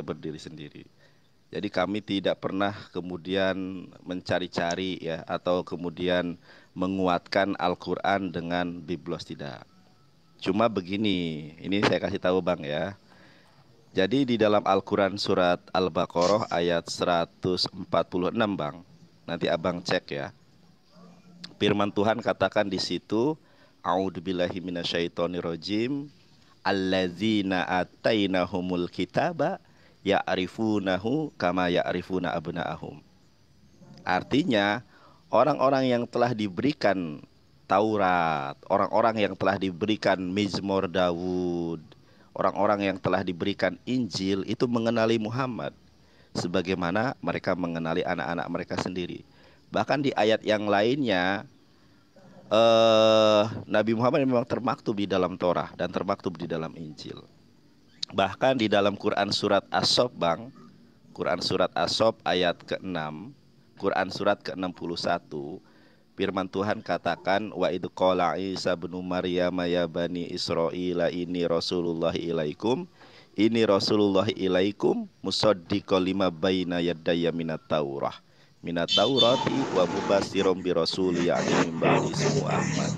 berdiri sendiri. Jadi kami tidak pernah kemudian mencari-cari ya atau kemudian menguatkan Al-Qur'an dengan biblos, tidak. Cuma begini, ini saya kasih tahu Bang ya. Jadi di dalam Al-Qur'an surat Al-Baqarah ayat 146 Bang. Nanti Abang cek ya. Firman Tuhan katakan di situ, A'udzubillahi minasyaitonirrajim, alladzina atainahumul kitaba ya'rifunahu kama ya'rifuna abna'ahum. Artinya, orang-orang yang telah diberikan Taurat, orang-orang yang telah diberikan Mizmor Daud, orang-orang yang telah diberikan Injil itu mengenali Muhammad sebagaimana mereka mengenali anak-anak mereka sendiri. Bahkan di ayat yang lainnya, Nabi Muhammad memang termaktub di dalam Torah dan termaktub di dalam Injil. Bahkan di dalam Quran surat As-Sof Bang, Quran surat As-Sof ayat ke-6, Quran surat ke-61, firman Tuhan katakan, wa idh qala Isa bin Maryam ya bani Israila ini Rasulullah ilaikum, ini Rasulullah ilaikum musaddiqan lima baina yadayya minat Taurah, minat Taurati wa mubasysiran bi rasuli ya'ti min ba'di ismuhu Ahmad.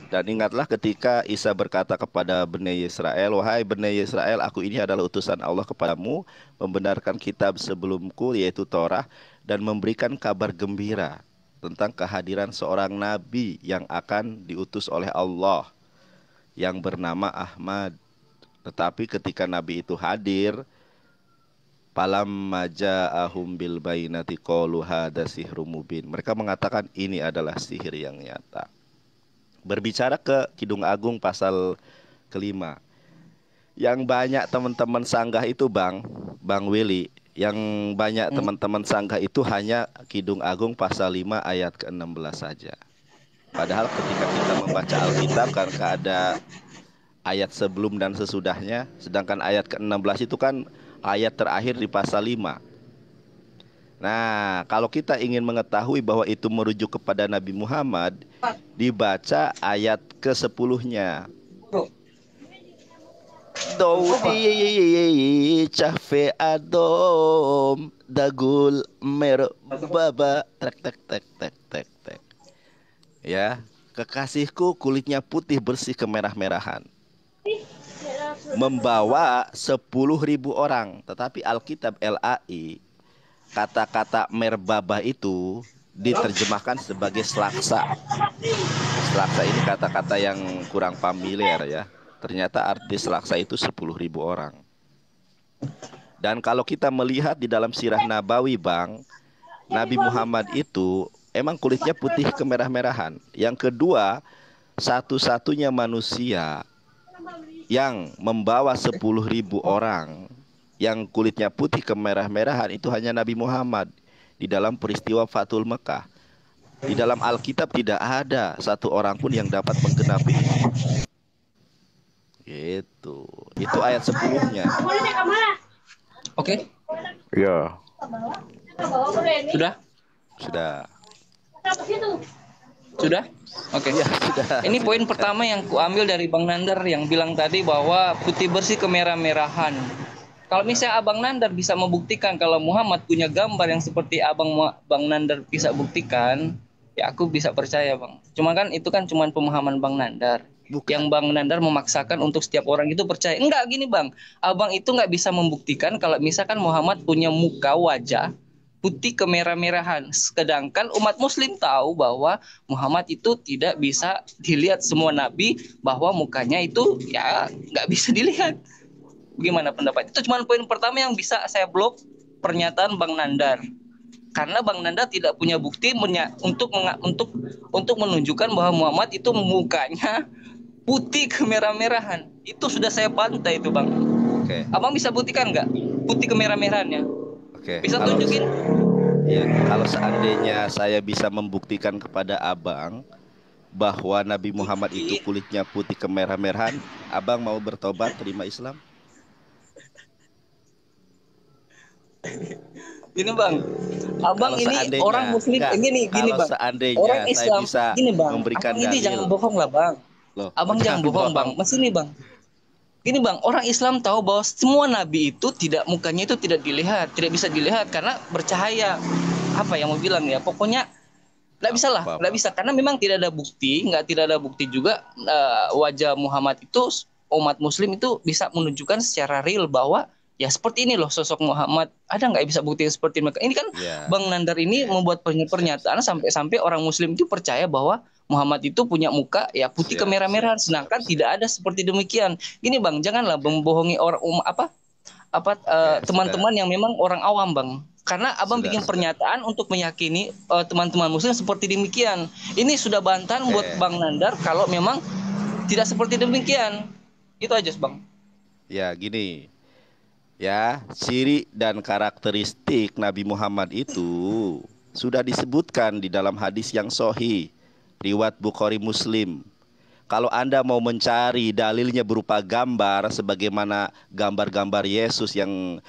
Dan ingatlah ketika Isa berkata kepada Bani Israel, wahai Bani Israel, aku ini adalah utusan Allah kepadamu, membenarkan kitab sebelumku yaitu Torah, dan memberikan kabar gembira tentang kehadiran seorang nabi yang akan diutus oleh Allah yang bernama Ahmad. Tetapi ketika nabi itu hadir, falamma ja'ahum bil bayyinati qalu hadza sihrun mubin. Mereka mengatakan ini adalah sihir yang nyata. Berbicara ke Kidung Agung pasal kelima, yang banyak teman-teman sanggah itu Bang Willy, yang banyak teman-teman sanggah itu hanya Kidung Agung pasal 5 ayat ke-16 saja. Padahal ketika kita membaca Alkitab kan ada ayat sebelum dan sesudahnya, sedangkan ayat ke-16 itu kan ayat terakhir di pasal 5. Nah, kalau kita ingin mengetahui bahwa itu merujuk kepada Nabi Muhammad, dibaca ayat ke-10-nya. Daudi cafe adom dagul mer baba tek tek tek tek tek tek. Ya, kekasihku kulitnya putih bersih kemerah-merahan, membawa 10.000 orang. Tetapi Alkitab LAI, kata-kata merbabah itu diterjemahkan sebagai selaksa. Selaksa ini kata-kata yang kurang familiar ya. Ternyata arti selaksa itu 10.000 orang. Dan kalau kita melihat di dalam sirah Nabawi Bang, Nabi Muhammad itu emang kulitnya putih kemerah-merahan. Yang kedua, satu-satunya manusia yang membawa 10.000 orang yang kulitnya putih kemerah-merahan itu hanya Nabi Muhammad di dalam peristiwa Fathul Mekah. Di dalam Alkitab tidak ada satu orang pun yang dapat menggenapi ini. Gitu. Itu ayat 10-nya. Oke. Ya. Sudah? Sudah. Sudah? Oke. Ya, sudah. Ini poin pertama yang kuambil dari Bang Nandar yang bilang tadi bahwa putih bersih kemerah-merahan. Kalau misalnya Abang Nandar bisa membuktikan kalau Muhammad punya gambar yang seperti Bang Nandar bisa buktikan, ya aku bisa percaya Bang. Cuma kan itu kan cuma pemahaman Bang Nandar. Bukan. Yang Bang Nandar memaksakan untuk setiap orang itu percaya. Enggak gini Bang, Abang itu nggak bisa membuktikan kalau misalkan Muhammad punya muka wajah putih kemerah-merahan. Sedangkan umat muslim tahu bahwa Muhammad itu tidak bisa dilihat semua nabi bahwa mukanya itu ya nggak bisa dilihat. Bagaimana pendapat? Itu cuma poin pertama yang bisa saya blok pernyataan Bang Nandar. Karena Bang Nandar tidak punya bukti untuk menunjukkan bahwa Muhammad itu mukanya putih kemerah-merahan. Itu sudah saya pantai itu Bang. Oke. Abang bisa buktikan nggak putih kemerah-merahannya? Oke. Bisa tunjukin? Ya, kalau seandainya saya bisa membuktikan kepada Abang bahwa Nabi Muhammad itu kulitnya putih kemerah-merahan, Abang mau bertobat terima Islam? Gini Bang, Abang Kalau ini orang muslim gini kalau Bang. seandainya Orang saya Islam bisa gini Bang. memberikan Abang ini dalil. jangan bohong lah Bang. Loh, Abang jangan bohong Bang. Mas ini Bang. Gini bang, orang Islam tahu bahwa semua nabi itu tidak, mukanya itu tidak dilihat, tidak bisa dilihat karena bercahaya. Apa yang mau bilang ya? Pokoknya nggak bisa lah, nggak bisa karena memang tidak ada bukti, tidak ada bukti juga wajah Muhammad itu, umat Muslim itu bisa menunjukkan secara real bahwa ya seperti ini loh sosok Muhammad. Ada nggak bisa bukti seperti mereka? Ini kan Bang Nandar ini membuat pernyataan sampai-sampai orang Muslim itu percaya bahwa Muhammad itu punya muka ya putih kemerah-merahan, sedangkan tidak ada seperti demikian. Gini bang, janganlah membohongi orang teman-teman yang memang orang awam bang. Karena abang bikin pernyataan untuk meyakini teman-teman Muslim seperti demikian. Ini sudah bantahan buat Bang Nandar kalau memang tidak seperti demikian. Itu aja bang. Ya gini, ya ciri dan karakteristik Nabi Muhammad itu sudah disebutkan di dalam hadis yang sahih riwayat Bukhari Muslim. Kalau Anda mau mencari dalilnya berupa gambar sebagaimana gambar-gambar Yesus yang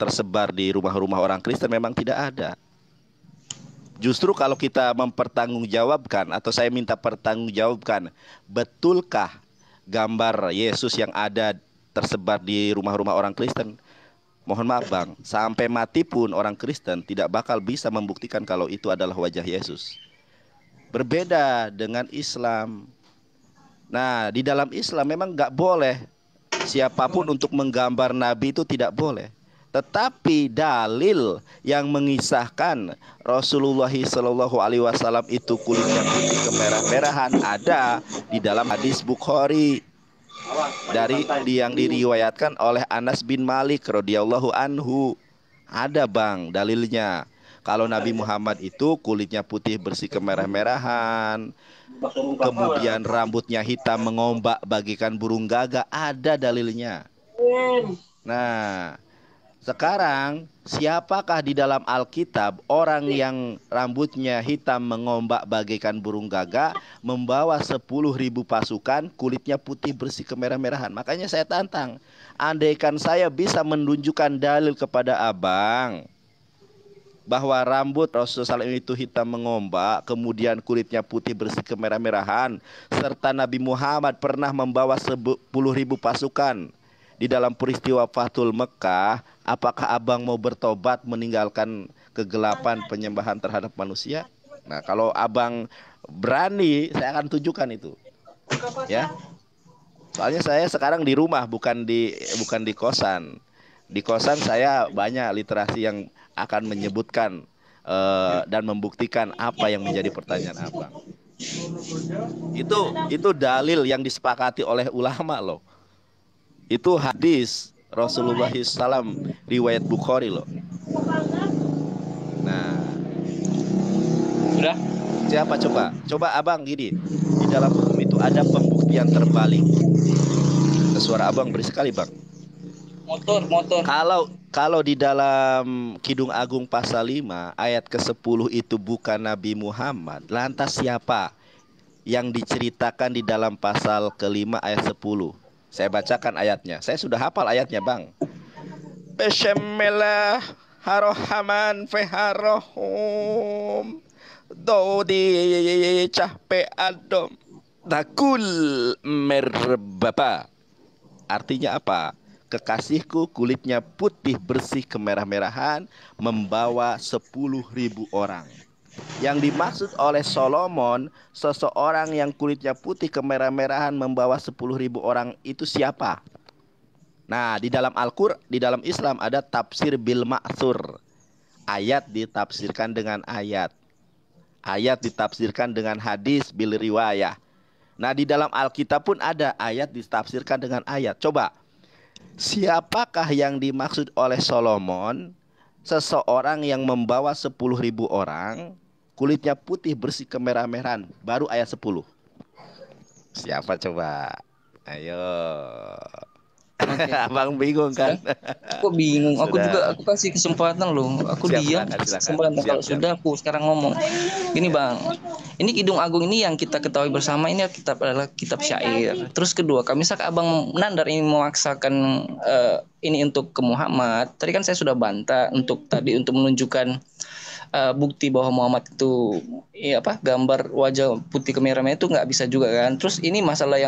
tersebar di rumah-rumah orang Kristen, memang tidak ada. Justru kalau kita mempertanggungjawabkan atau saya minta pertanggungjawabkan, betulkah gambar Yesus yang ada tersebar di rumah-rumah orang Kristen? Mohon maaf bang, sampai mati pun orang Kristen tidak bakal bisa membuktikan kalau itu adalah wajah Yesus. Berbeda dengan Islam. Nah, di dalam Islam memang nggak boleh siapapun untuk menggambar Nabi, itu tidak boleh. Tetapi dalil yang mengisahkan Rasulullah SAW itu kulitnya putih kemerah-merahan ada di dalam hadis Bukhari dari yang diriwayatkan oleh Anas bin Malik radhiyallahu anhu. Ada bang dalilnya. Kalau Nabi Muhammad itu kulitnya putih bersih kemerah-merahan, kemudian rambutnya hitam mengombak bagikan burung gagak, ada dalilnya. Nah, sekarang siapakah di dalam Alkitab orang yang rambutnya hitam mengombak bagikan burung gagak, membawa 10.000 pasukan, kulitnya putih bersih kemerah-merahan? Makanya saya tantang, andaikan saya bisa menunjukkan dalil kepada abang bahwa rambut Rasulullah SAW itu hitam mengombak, kemudian kulitnya putih bersih kemerah-merahan, serta Nabi Muhammad pernah membawa 10.000 pasukan di dalam peristiwa Fathul Mekah, apakah abang mau bertobat meninggalkan kegelapan penyembahan terhadap manusia? Nah, kalau abang berani, saya akan tunjukkan itu. Ya. Soalnya saya sekarang di rumah, bukan di kosan. Di kosan saya banyak literasi yang akan menyebutkan dan membuktikan apa yang menjadi pertanyaan abang. Itu dalil yang disepakati oleh ulama loh. Itu hadis Rasulullah SAW riwayat Bukhari loh. Nah, sudah? Siapa coba abang gini, di dalam hukum itu ada pembuktian terbalik. Suara abang berisik sekali bang. Motor. Kalau di dalam Kidung Agung pasal 5 ayat ke-10 itu bukan Nabi Muhammad, lantas siapa yang diceritakan di dalam pasal ke-5 ayat 10? Saya bacakan ayatnya. Saya sudah hafal ayatnya bang. Bismillahirrahmanirrahim. Dodi cahpe adom nakul merbaba. Artinya apa? Kekasihku kulitnya putih bersih kemerah-merahan, membawa 10.000 orang. Yang dimaksud oleh Solomon, seseorang yang kulitnya putih kemerah-merahan membawa 10.000 orang itu siapa? Nah, di dalam Al-Qur'an, di dalam Islam ada tafsir bil ma'thur. Ayat ditafsirkan dengan ayat. Ayat ditafsirkan dengan hadis bil riwayah. Nah, di dalam Alkitab pun ada ayat ditafsirkan dengan ayat. Coba, siapakah yang dimaksud oleh Solomon? Seseorang yang membawa 10.000 orang, kulitnya putih bersih kemerah-merahan. Baru ayat 10. Siapa coba? Ayo. Okay. Abang bingung kan? Aku bingung. Aku juga, aku kasih kesempatan loh. Aku diam. Kesempatan kalau sudah aku sekarang ngomong. Gini bang, Ini Kidung Agung ini yang kita ketahui bersama ini adalah kitab syair. Terus kedua, kalau misalkan Abang Nandar ini memaksakan ini untuk ke Muhammad, tadi kan saya sudah bantah untuk menunjukkan bukti bahwa Muhammad itu gambar wajah putih kemerah-merah itu nggak bisa juga kan. Terus ini masalah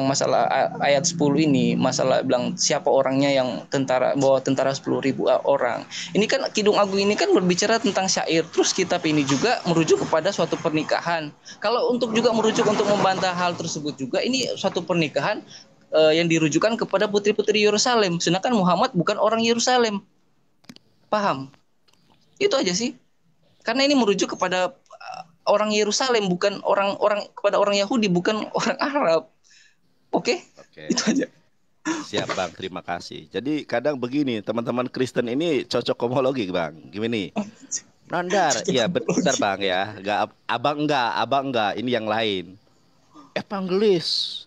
ayat 10 ini, masalah bilang siapa orangnya yang bawa tentara 10.000 orang. Ini kan Kidung Agung ini kan berbicara tentang syair. Terus kitab ini juga merujuk kepada suatu pernikahan. Kalau untuk juga merujuk untuk membantah hal tersebut juga, ini suatu pernikahan yang dirujukan kepada putri-putri Yerusalem. Sedangkan Muhammad bukan orang Yerusalem. Paham? Itu aja sih. Karena ini merujuk kepada orang Yerusalem, bukan kepada orang Yahudi, bukan orang Arab. Oke? Itu aja. Siap Bang, terima kasih. Jadi kadang begini, teman-teman Kristen ini cocok homologi Bang. Gimana? Nandar, iya benar Bang ya. Abang enggak, ini yang lain. Evangelis.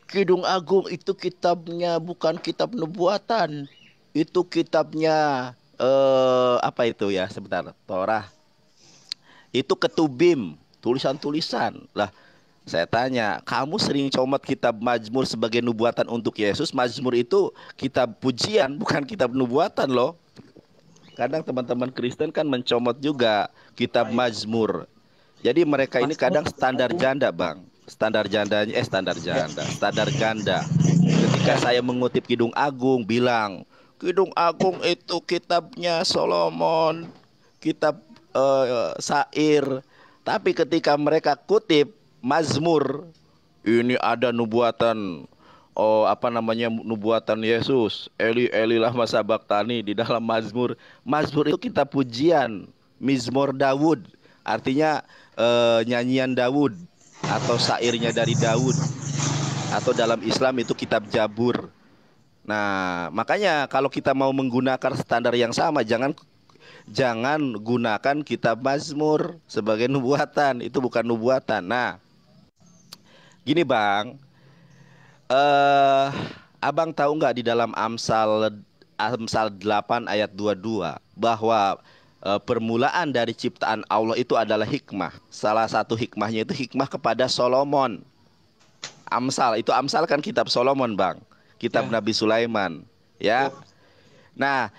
Kidung Agung itu kitabnya bukan kitab nubuatan. Itu kitabnya apa itu ya, sebentar, Torah itu ketubim, tulisan-tulisan lah. Saya tanya, kamu sering comot kitab Mazmur sebagai nubuatan untuk Yesus. Mazmur itu kitab pujian, bukan kitab nubuatan loh. Kadang teman-teman Kristen kan mencomot juga kitab Mazmur. Jadi mereka ini kadang standar janda Bang. Standar ganda. Ketika saya mengutip Kidung Agung bilang Kidung Agung itu kitabnya Solomon, kitab syair. Tapi ketika mereka kutip Mazmur, ini ada nubuatan, nubuatan Yesus. Eli Eli lama sabachthani di dalam Mazmur. Mazmur itu kitab pujian, Mizmor Daud, artinya nyanyian Daud atau syairnya dari Daud. Atau dalam Islam itu kitab Jabur. Nah, makanya kalau kita mau menggunakan standar yang sama, jangan gunakan kitab Mazmur sebagai nubuatan. Itu bukan nubuatan. Nah, gini Bang, Abang tahu nggak di dalam Amsal 8 ayat 22 bahwa permulaan dari ciptaan Allah itu adalah hikmah. Salah satu hikmahnya itu hikmah kepada Solomon. Amsal kan kitab Solomon Bang. Kitab Nabi Sulaiman, ya. Nah,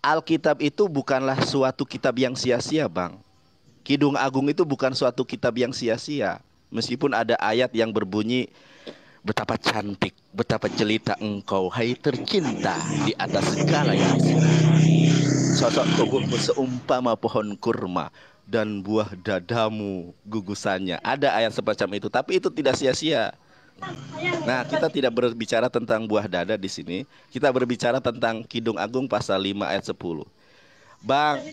Alkitab itu bukanlah suatu kitab yang sia-sia, Bang. Kidung Agung itu bukan suatu kitab yang sia-sia. Meskipun ada ayat yang berbunyi, betapa cantik, betapa jelita engkau, hai tercinta di atas segala yang disenangi. Sosok tubuhmu seumpama pohon kurma dan buah dadamu gugusannya. Ada ayat semacam itu, tapi itu tidak sia-sia. Nah, kita tidak berbicara tentang buah dada di sini. Kita berbicara tentang Kidung Agung pasal 5 ayat 10. Bang,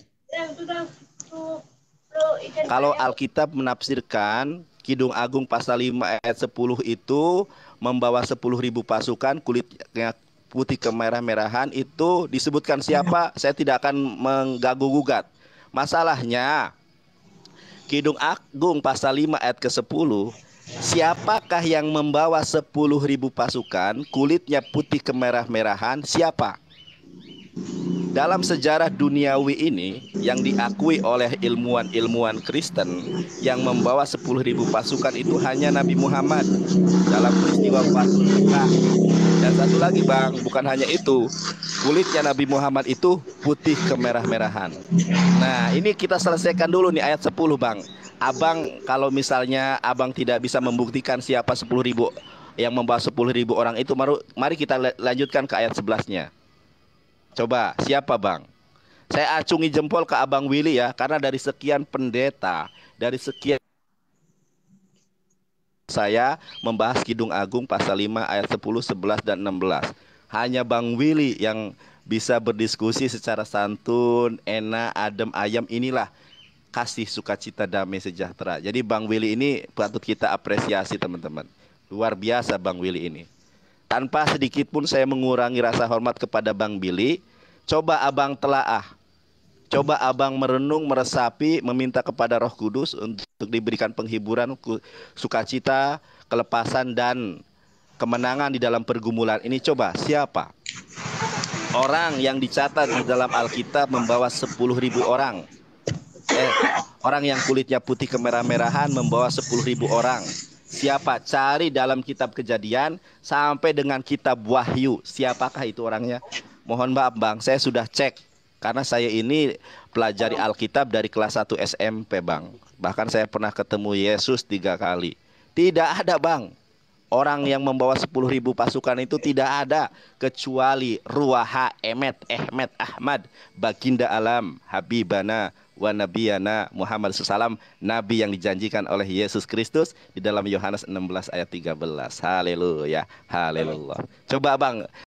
kalau Alkitab menafsirkan Kidung Agung pasal 5 ayat 10 itu membawa 10.000 pasukan, kulitnya putih kemerah-merahan, itu disebutkan siapa? Saya tidak akan mengganggu-gugat. Masalahnya Kidung Agung pasal 5 ayat ke-10, siapakah yang membawa 10.000 pasukan, kulitnya putih kemerah-merahan? Siapa? Dalam sejarah duniawi ini yang diakui oleh ilmuwan-ilmuwan Kristen, yang membawa 10.000 pasukan itu hanya Nabi Muhammad dalam peristiwa Fathul Mekah. Dan satu lagi Bang, bukan hanya itu, kulitnya Nabi Muhammad itu putih kemerah-merahan. Nah, ini kita selesaikan dulu nih ayat 10 Bang. Abang, kalau misalnya Abang tidak bisa membuktikan siapa 10.000 yang membawa 10.000 orang itu, mari kita lanjutkan ke ayat 11-nya. Coba, siapa Bang? Saya acungi jempol ke Abang Willy ya, karena dari sekian pendeta, dari sekian saya membahas Kidung Agung pasal 5 ayat 10, 11, dan 16. Hanya Bang Willy yang bisa berdiskusi secara santun, enak, adem, ayam. Inilah kasih, sukacita, damai, sejahtera. Jadi Bang Willy ini patut kita apresiasi teman-teman. Luar biasa Bang Willy ini. Tanpa sedikit pun saya mengurangi rasa hormat kepada Bang Billy. Coba Abang telaah. Coba Abang merenung, meresapi, meminta kepada Roh Kudus untuk diberikan penghiburan, sukacita, kelepasan, dan kemenangan di dalam pergumulan ini. Coba, siapa orang yang dicatat di dalam Alkitab membawa 10.000 orang? Orang yang kulitnya putih kemerah-merahan membawa 10.000 orang. Siapa? Cari dalam kitab Kejadian sampai dengan kitab Wahyu. Siapakah itu orangnya? Mohon maaf Bang, saya sudah cek. Karena saya ini pelajari Alkitab dari kelas 1 SMP Bang. Bahkan saya pernah ketemu Yesus 3 kali. Tidak ada Bang. Orang yang membawa 10.000 pasukan itu tidak ada. Kecuali Ruaha Emet Ahmad Baginda Alam Habibana wa Nabiyana Muhammad SAW, Nabi yang dijanjikan oleh Yesus Kristus di dalam Yohanes 16 ayat 13. Haleluya, haleluya. Coba Bang,